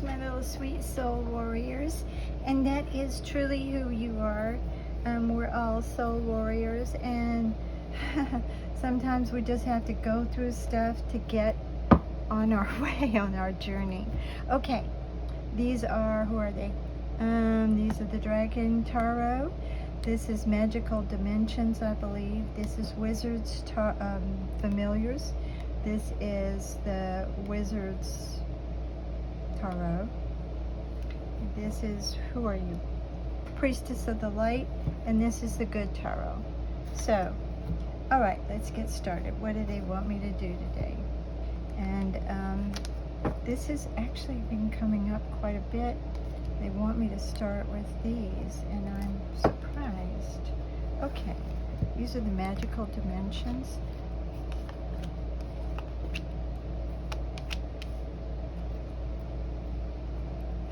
my little sweet soul warriors, and that is truly who you are. We're all soul warriors, and sometimes we just have to go through stuff to get on our way, on our journey. Okay, these are, who are they? These are the Dragon Tarot. This is Magical Dimensions, I believe. This is Wizards Familiars. This is the Wizards Tarot. This is, who are you? Priestess of the Light, and this is the Good Tarot. So, all right, let's get started. What do they want me to do today? And this has actually been coming up quite a bit. They want me to start with these, and I'm surprised. Okay, these are the Magical Dimensions.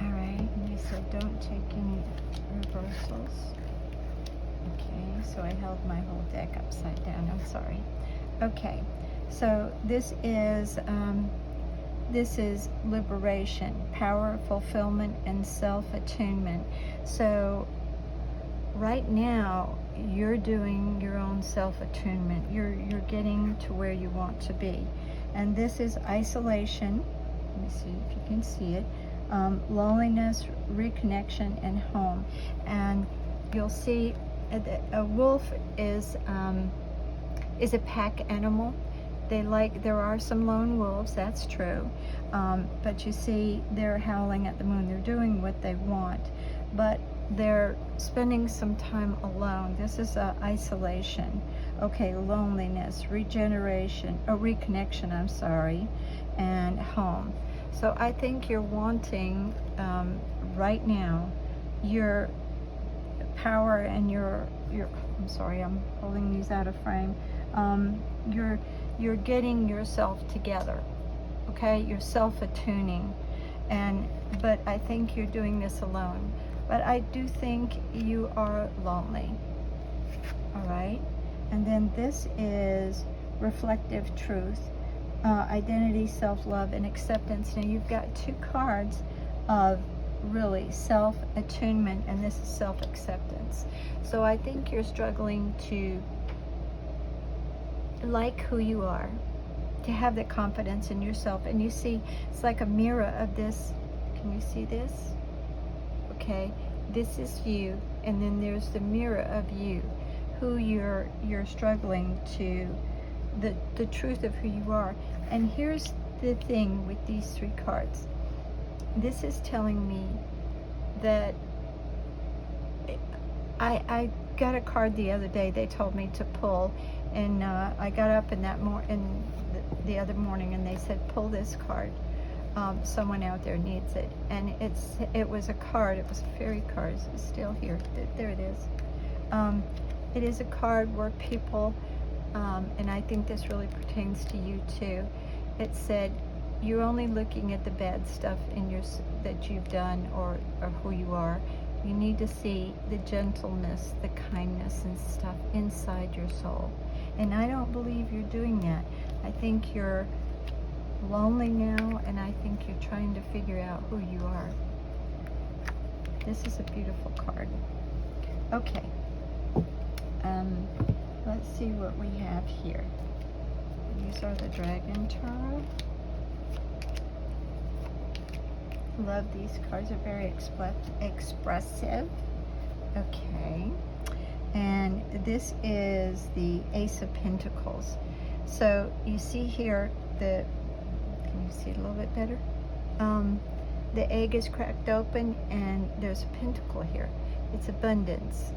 All right, and they said don't take any reversals. Okay, so I held my whole deck upside down. I'm sorry. Okay, so this is liberation, power, fulfillment, and self-attunement. So right now you're doing your own self-attunement. You're getting to where you want to be. And this is isolation. Let me see if you can see it. Loneliness, reconnection, and home. And you'll see a wolf is a pack animal. There are some lone wolves, that's true, but you see they're howling at the moon. They're doing what they want, but they're spending some time alone. This is isolation. Okay, loneliness, regeneration, reconnection, I'm sorry, and home. So I think you're wanting, right now, your power and your I'm sorry, I'm holding these out of frame. You're getting yourself together, okay? You're self-attuning, but I think you're doing this alone. But I do think you are lonely, all right? And then this is reflective truth, identity, self-love, and acceptance. Now you've got two cards of really self-attunement, and this is self-acceptance. So I think you're struggling to like who you are, to have the confidence in yourself. And you see, it's like a mirror of this. Can you see this? Okay, this is you, and then there's the mirror of you, who you're struggling to, the truth of who you are. And here's the thing with these three cards. This is telling me that I got a card the other day they told me to pull, and I got up in the other morning, and they said pull this card. Someone out there needs it, and it was a card. It was a fairy card. It's still here. There it is. It is a card where people, and I think this really pertains to you too. It said, you're only looking at the bad stuff that you've done or who you are. You need to see the gentleness, the kindness and stuff inside your soul. And I don't believe you're doing that. I think you're lonely now, and I think you're trying to figure out who you are. This is a beautiful card. Okay. Let's see what we have here. These are the Dragon Tarot. Love these cards, are very expressive. Okay, and this is the Ace of Pentacles. So you see here can you see it a little bit better? The egg is cracked open, and there's a pentacle here. It's abundance.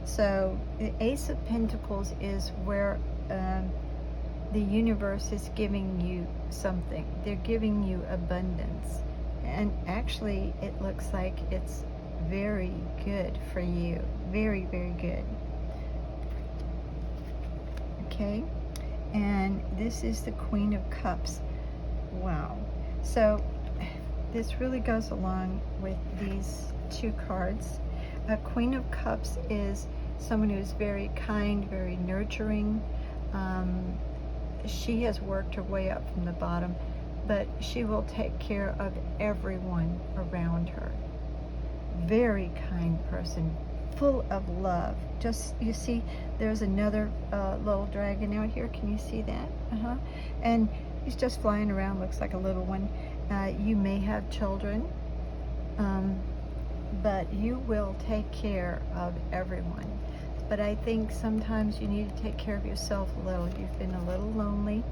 So the Ace of Pentacles is where the universe is giving you something. They're giving you abundance. And actually, it looks like it's very good for you. Very, very good. Okay? And this is the Queen of Cups. Wow. So, this really goes along with these two cards. A Queen of Cups is someone who's very kind, very nurturing. She has worked her way up from the bottom, but she will take care of everyone around her. Very kind person, full of love. Just, you see, there's another little dragon out here. Can you see that? And he's just flying around, looks like a little one. You may have children, but you will take care of everyone. But I think sometimes you need to take care of yourself a little. You've been a little lonely,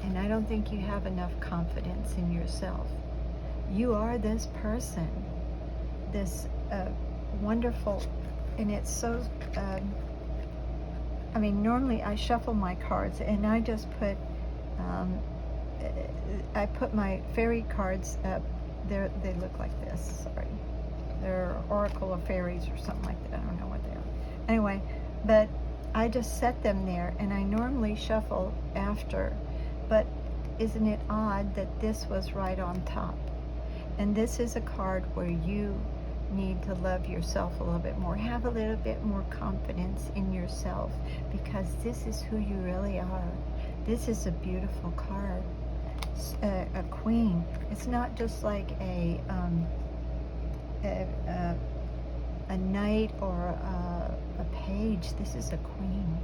and I don't think you have enough confidence in yourself. You are this person, this wonderful, and it's so, I mean, normally I shuffle my cards and I just put, I put my fairy cards up. They look like this, sorry. They're Oracle of Fairies or something like that. I don't know what they are. Anyway, but I just set them there, and I normally shuffle after. But isn't it odd that this was right on top? And this is a card where you need to love yourself a little bit more. Have a little bit more confidence in yourself, because this is who you really are. This is a beautiful card. A queen. It's not just like a knight or a page. This is a queen.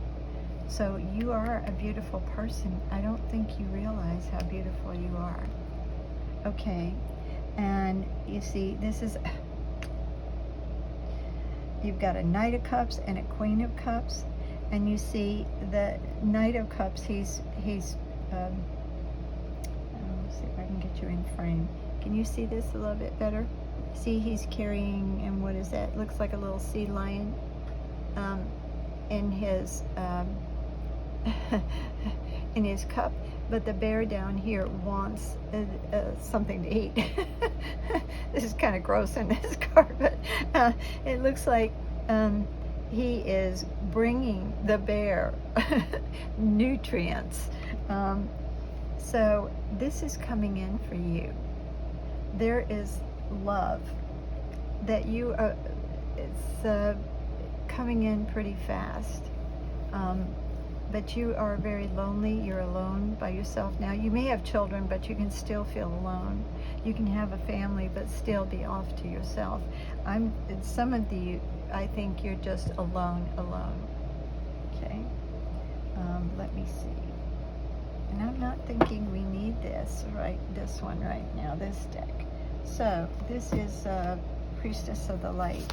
So you are a beautiful person. I don't think you realize how beautiful you are. Okay, and you see, this is, you've got a Knight of Cups and a Queen of Cups, and you see the Knight of Cups, he's let's see if I can get you in frame. Can you see this a little bit better? See, he's carrying, and what is that? Looks like a little sea lion in his in his cup. But the bear down here wants something to eat. This is kind of gross in this card, but it looks like he is bringing the bear nutrients. So this is coming in for you. There is love that you are, it's coming in pretty fast. But you are very lonely. You're alone by yourself now. You may have children, but you can still feel alone. You can have a family, but still be off to yourself. Some of you, I think you're just alone. Okay. Let me see. And I'm not thinking we need this one right now, this deck. So this is Priestess of the Light.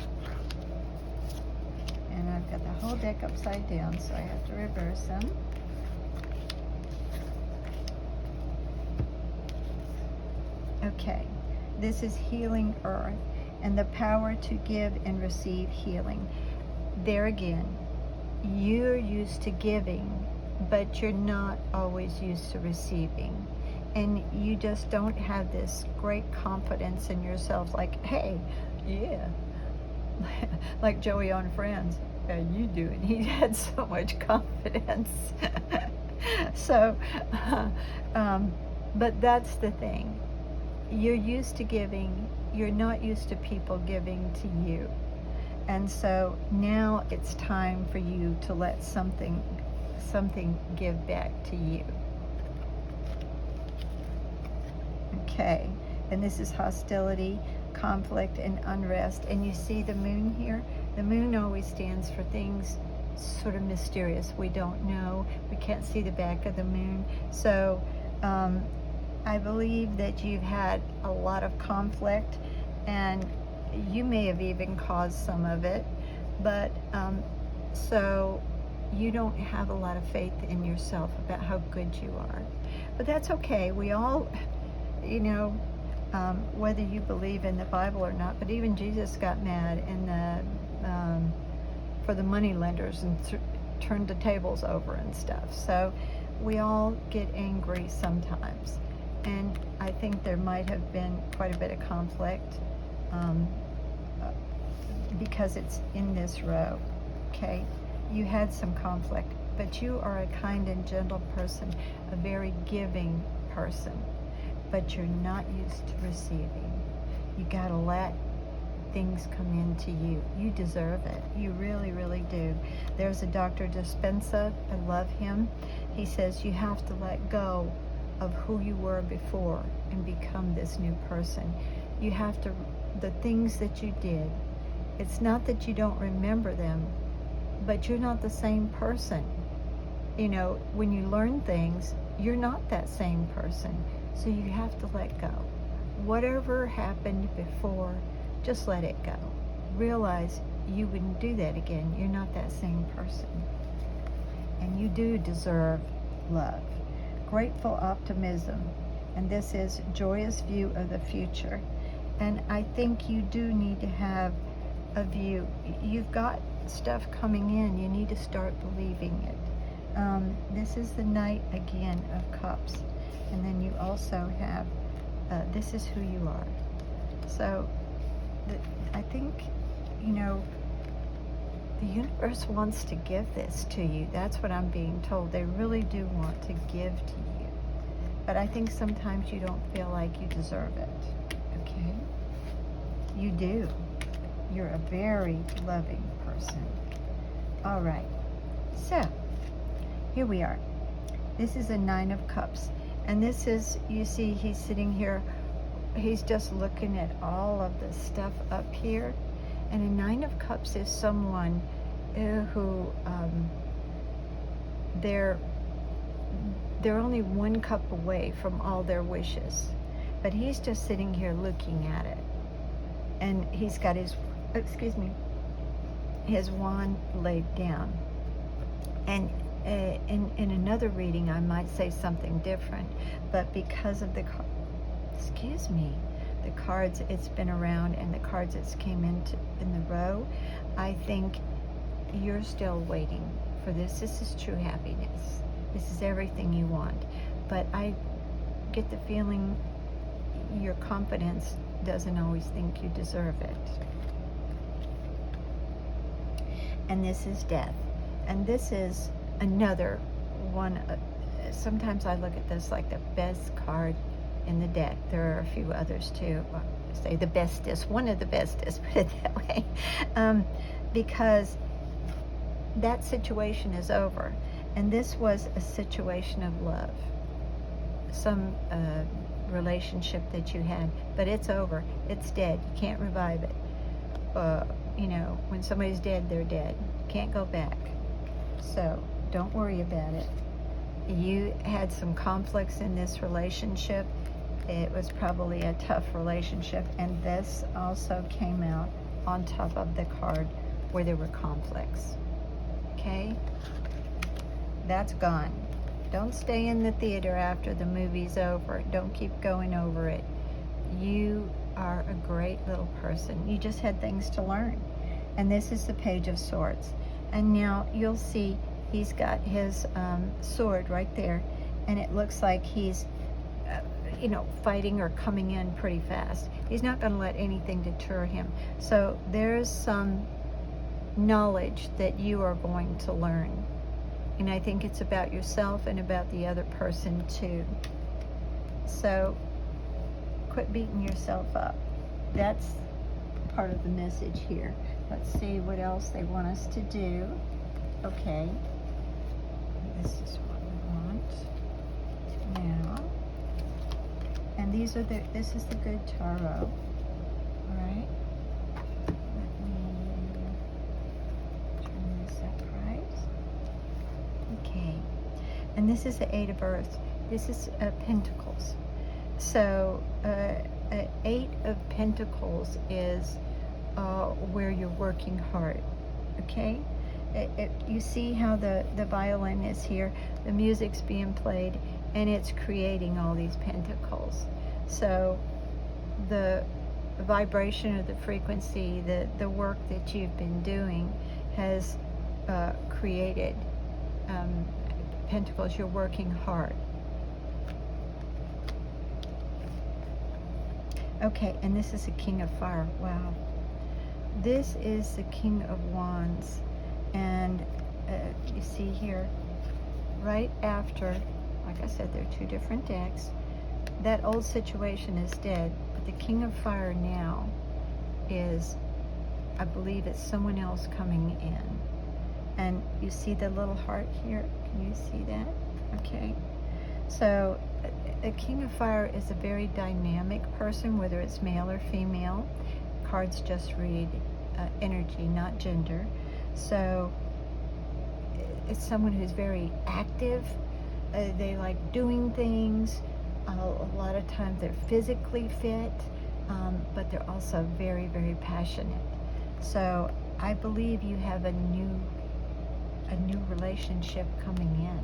And I've got the whole deck upside down, so I have to reverse them. Okay, this is Healing Earth and the power to give and receive healing. There again, you're used to giving, but you're not always used to receiving. And you just don't have this great confidence in yourself, like, hey, yeah. Like Joey on Friends, how you doing? He had so much confidence. So, but that's the thing. You're used to giving. You're not used to people giving to you. And so now it's time for you to let something give back to you. Okay, and this is hostility, conflict, and unrest. And you see the moon here? The moon always stands for things sort of mysterious. We don't know. We can't see the back of the moon. So I believe that you've had a lot of conflict, and you may have even caused some of it. But so you don't have a lot of faith in yourself about how good you are. But that's okay. We all, you know, whether you believe in the Bible or not, but even Jesus got mad for the money lenders and turned the tables over and stuff. So we all get angry sometimes. And I think there might have been quite a bit of conflict because it's in this row, okay? You had some conflict, but you are a kind and gentle person, a very giving person, but you're not used to receiving. You gotta let things come into you. You deserve it. You really, really do. There's a Dr. Dispenza. I love him. He says you have to let go of who you were before and become this new person. You have to, the things that you did, it's not that you don't remember them, but you're not the same person. You know, when you learn things, you're not that same person. So you have to let go. Whatever happened before, just let it go. Realize you wouldn't do that again. You're not that same person. And you do deserve love. Grateful optimism. And this is joyous view of the future. And I think you do need to have a view. You've got stuff coming in. You need to start believing it. This is the Knight again of Cups. And then you also have, this is who you are. So I think, you know, the universe wants to give this to you. That's what I'm being told. They really do want to give to you. But I think sometimes you don't feel like you deserve it. Okay? You do. You're a very loving person. All right. So, here we are. This is a Nine of Cups. And this is, you see, he's sitting here. He's just looking at all of the stuff up here. And a Nine of Cups is someone who they're only one cup away from all their wishes. But he's just sitting here looking at it. And he's got his, his wand laid down. And in another reading, I might say something different. But because of the, the cards it's been around and the cards that's came in the row, I think you're still waiting for this. This is true happiness. This is everything you want. But I get the feeling your confidence doesn't always think you deserve it. And this is Death. And this is another one. Sometimes I look at this like the best card in the deck. There are a few others too. Well, say the bestest, one of the bestest, put it that way. Because that situation is over. And this was a situation of love. Some relationship that you had, but it's over. It's dead. You can't revive it. You know, when somebody's dead, they're dead. Can't go back. So don't worry about it. You had some conflicts in this relationship. It was probably a tough relationship, and this also came out on top of the card where there were conflicts. Okay? That's gone. Don't stay in the theater after the movie's over. Don't keep going over it. You are a great little person. You just had things to learn. And this is the Page of Swords. And now you'll see he's got his sword right there, and it looks like he's, you know, fighting or coming in pretty fast. He's not going to let anything deter him. So there's some knowledge that you are going to learn. And I think it's about yourself and about the other person too. So quit beating yourself up. That's part of the message here. Let's see what else they want us to do. Okay. This is what we want now. And these are this is the good tarot. All right. Let me turn this up right. Okay. And this is the Eight of Earths. This is Pentacles. So, Eight of Pentacles is where you're working hard. Okay? You see how the violin is here, the music's being played, and it's creating all these pentacles. So the vibration or the frequency, the work that you've been doing has created pentacles. You're working hard. Okay, and this is the King of Fire. Wow. This is the King of Wands. And you see here, right after, like I said, they're two different decks. That old situation is dead, but the King of Fire now is, I believe it's someone else coming in. And you see the little heart here? Can you see that? Okay. So a King of Fire is a very dynamic person, whether it's male or female. Cards just read energy, not gender. So it's someone who's very active. They like doing things. A lot of times they're physically fit, but they're also very, very passionate. So I believe you have a new relationship coming in.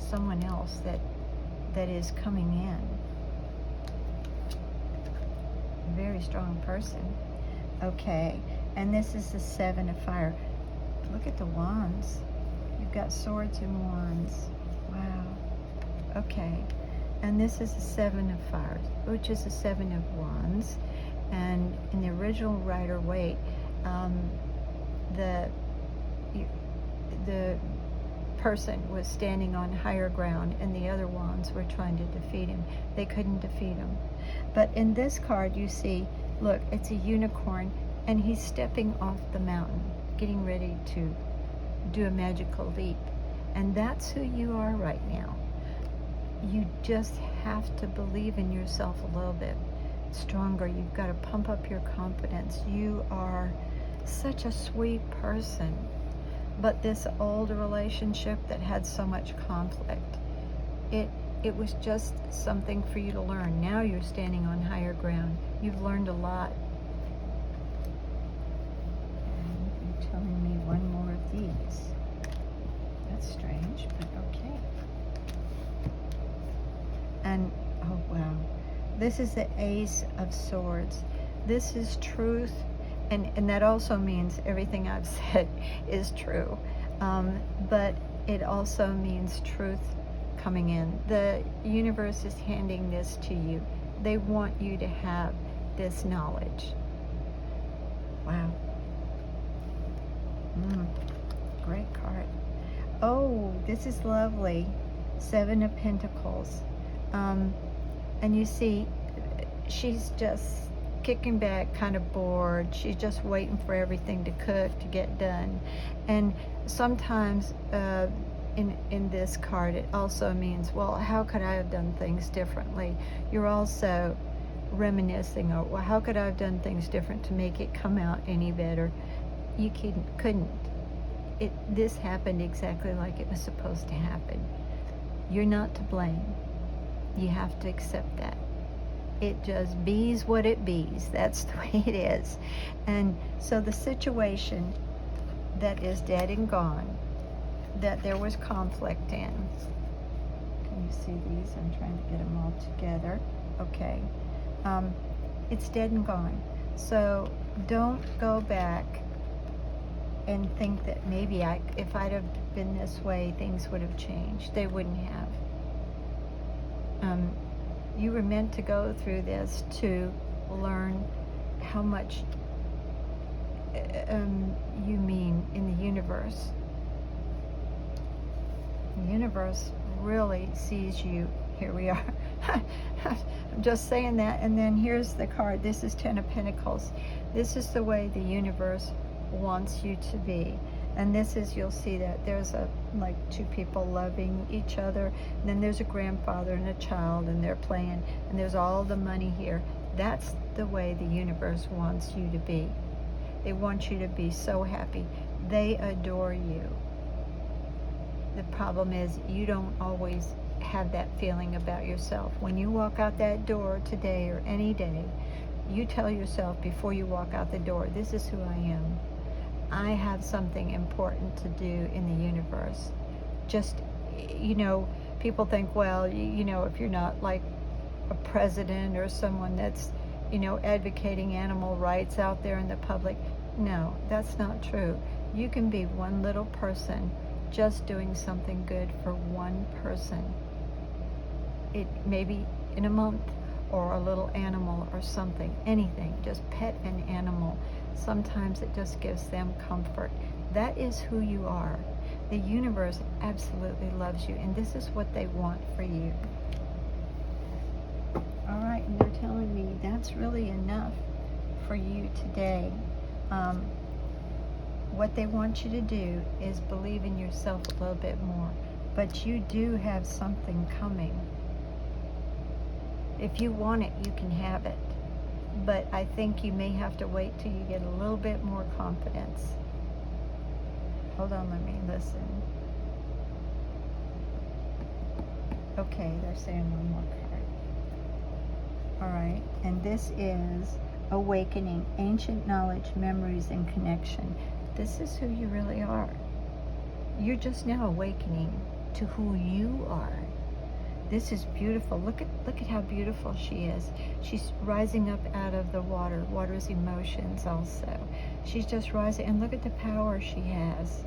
Someone else that is coming in. Very strong person. Okay, and this is the Seven of Fire. Look at the wands. You've got swords and wands. Wow. Okay, and this is the Seven of Fire, which is the Seven of Wands. And in the original Rider-Waite, the person was standing on higher ground, and the other wands were trying to defeat him. They couldn't defeat him. But in this card, you see, look, it's a unicorn, and he's stepping off the mountain, getting ready to do a magical leap. And that's who you are right now. You just have to believe in yourself a little bit stronger. You've got to pump up your confidence. You are such a sweet person. But this old relationship that had so much conflict, it was just something for you to learn. Now you're standing on higher ground. You've learned a lot. And you're telling me one more of these. That's strange, but okay. And, oh wow. This is the Ace of Swords. This is truth. And that also means everything I've said is true. But it also means truth coming in. The universe is handing this to you. They want you to have this knowledge. Wow. Great card. Oh, this is lovely. Seven of Pentacles. And you see, she's just kicking back, kind of bored. She's just waiting for everything to cook, to get done. And sometimes in this card, it also means, well, how could I have done things differently? You're also reminiscing, or, well, how could I have done things different to make it come out any better? You couldn't. This happened exactly like it was supposed to happen. You're not to blame. You have to accept that. It just bees what it bees. That's the way it is. And so the situation that is dead and gone, that there was conflict in. Can you see these? I'm trying to get them all together. Okay. It's dead and gone. So don't go back and think that maybe if I'd have been this way, things would have changed. They wouldn't have. You were meant to go through this to learn how much you mean in the universe. The universe really sees you. Here we are. I'm just saying that, and then here's the card. This is Ten of Pentacles. This is the way the universe wants you to be. And this is, you'll see that there's like two people loving each other, and then there's a grandfather and a child, and they're playing, and there's all the money here. That's the way the universe wants you to be. They want you to be so happy. They adore you. The problem is you don't always have that feeling about yourself. When you walk out that door today or any day, you tell yourself before you walk out the door, this is who I am. I have something important to do in the universe. Just, people think, well, if you're not like a president or someone that's, advocating animal rights out there in the public. No, that's not true. You can be one little person just doing something good for one person. It maybe in a month, or a little animal or something, anything, just pet an animal. Sometimes it just gives them comfort. That is who you are. The universe absolutely loves you, and this is what they want for you. All right, and they're telling me that's really enough for you today. What they want you to do is believe in yourself a little bit more. But you do have something coming. If you want it, you can have it. But I think you may have to wait till you get a little bit more confidence. Hold on, let me listen. Okay, they're saying one more card. All right, and this is awakening, ancient knowledge, memories, and connection. This is who you really are. You're just now awakening to who you are. This is beautiful. Look at how beautiful she is. She's rising up out of the water. Water's emotions also. She's just rising, and look at the power she has.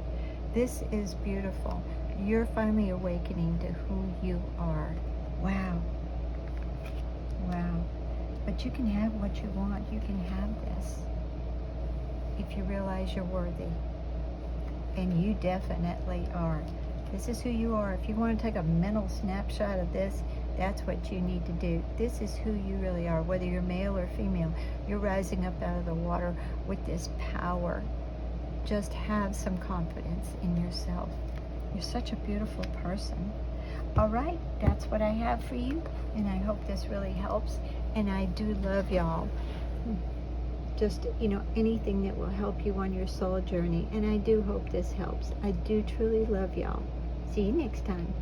This is beautiful. You're finally awakening to who you are. Wow. Wow. But you can have what you want. You can have this if you realize you're worthy. And you definitely are. This is who you are. If you want to take a mental snapshot of this, that's what you need to do. This is who you really are, whether you're male or female. You're rising up out of the water with this power. Just have some confidence in yourself. You're such a beautiful person. All right, that's what I have for you, and I hope this really helps. And I do love y'all. Just, anything that will help you on your soul journey. And I do hope this helps. I do truly love y'all. See you next time.